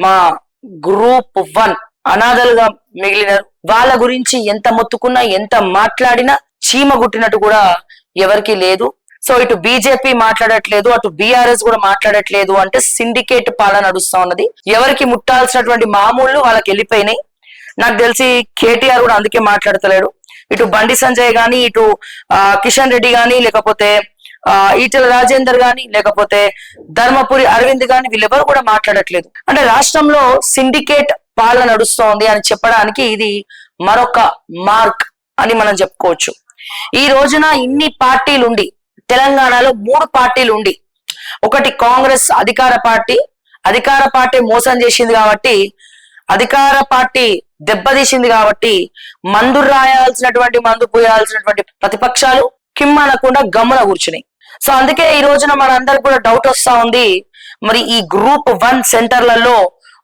మా గ్రూప్ 1 అనాథలుగా మిగిలినారు. వాళ్ళ గురించి ఎంత మొత్తుకున్నా ఎంత మాట్లాడినా చీమ గుట్టినట్టు కూడా ఎవరికి లేదు. సో ఇటు బీజేపీ మాట్లాడట్లేదు, అటు బీఆర్ఎస్ కూడా మాట్లాడట్లేదు. అంటే సిండికేట్ పాలన నడుస్తా ఉన్నది. ఎవరికి ముట్టాల్సినటువంటి మామూళ్ళు వాళ్ళకి వెళ్ళిపోయినాయి. నాకు తెలిసి కేటీఆర్ కూడా అందుకే మాట్లాడతలేడు. ఇటు బండి సంజయ్ గాని, ఇటు కిషన్ రెడ్డి గాని, లేకపోతే ఈటెల రాజేందర్ గాని, లేకపోతే ధర్మపురి అరవింద్ గాని, వీళ్ళెవరు కూడా మాట్లాడట్లేదు. అంటే రాష్ట్రంలో సిండికేట్ పాలన నడుస్తోంది అని చెప్పడానికి ఇది మరొక మార్క్ అని మనం చెప్పుకోవచ్చు. ఈ రోజున ఇన్ని పార్టీలు ఉండి, తెలంగాణలో 3 పార్టీలు ఉండి, ఒకటి కాంగ్రెస్ అధికార పార్టీ మోసం చేసింది కాబట్టి, అధికార పార్టీ దెబ్బతీసింది కాబట్టి, మందు రాయాల్సినటువంటి మందు పోయాల్సినటువంటి ప్రతిపక్షాలు కిమ్మనకుండా గమ్మున కూర్చున్నాయి. సో అందుకే ఈ రోజున మనందరికి కూడా డౌట్ వస్తా ఉంది, మరి ఈ గ్రూప్ 1 సెంటర్లలో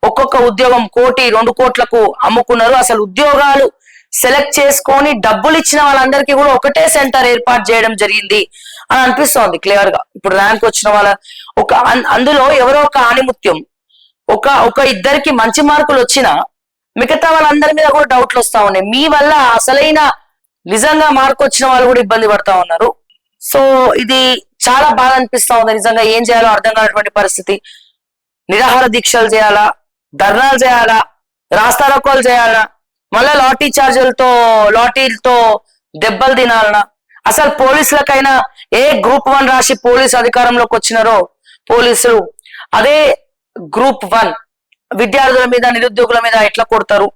ఒక్కొక్క ఉద్యోగం 1 కోటి 2 కోట్లకు అమ్ముకున్నారు. అసలు ఉద్యోగాలు సెలెక్ట్ చేసుకొని డబ్బులు ఇచ్చిన వాళ్ళందరికీ కూడా ఒకటే సెంటర్ ఏర్పాటు చేయడం జరిగింది అని అనిపిస్తోంది క్లియర్ గా. ఇప్పుడు ర్యాంక్ వచ్చిన వాళ్ళ అందులో ఎవరో ఒక ఆణిముత్యం, ఒక ఇద్దరికి మంచి మార్కులు వచ్చినా మిగతా వాళ్ళందరి మీద కూడా డౌట్లు వస్తా ఉన్నాయి. మీ వల్ల అసలైన నిజంగా మార్కు వచ్చిన వాళ్ళు కూడా ఇబ్బంది పడతా ఉన్నారు. సో ఇది చాలా బాధ అనిపిస్తా ఉంది. నిజంగా ఏం చేయాలో అర్థం కానటువంటి పరిస్థితి. నిరాహార దీక్షలు చేయాలా, ధర్నాలు చేయాలా, రాస్తారోకోలు చేయాలా, మళ్ళా లాఠీలతో దెబ్బలు తినాలనా? అసలు పోలీసులకైనా ఏ గ్రూప్ 1 రాసి పోలీసు అధికారంలోకి వచ్చినారో పోలీసులు అదే గ్రూప్ 1 విద్యార్థుల మీద, నిరుద్యోగుల మీద ఎట్లా కొడతారు?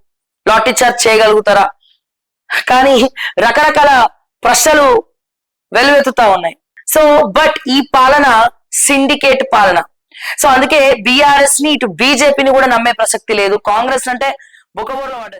లాఠీ చార్జ్ చేయగలుగుతారా? కానీ రకరకాల ప్రశ్నలు వెలువెత్తుతా ఉన్నాయి. సో బట్ ఈ పాలన సిండికేట్ పాలన. సో అందుకే బీఆర్ఎస్ ని, ఇటు బీజేపీని కూడా నమ్మే ప్రసక్తి లేదు. కాంగ్రెస్ అంటే బొక్కబోర్లో పడ్డది.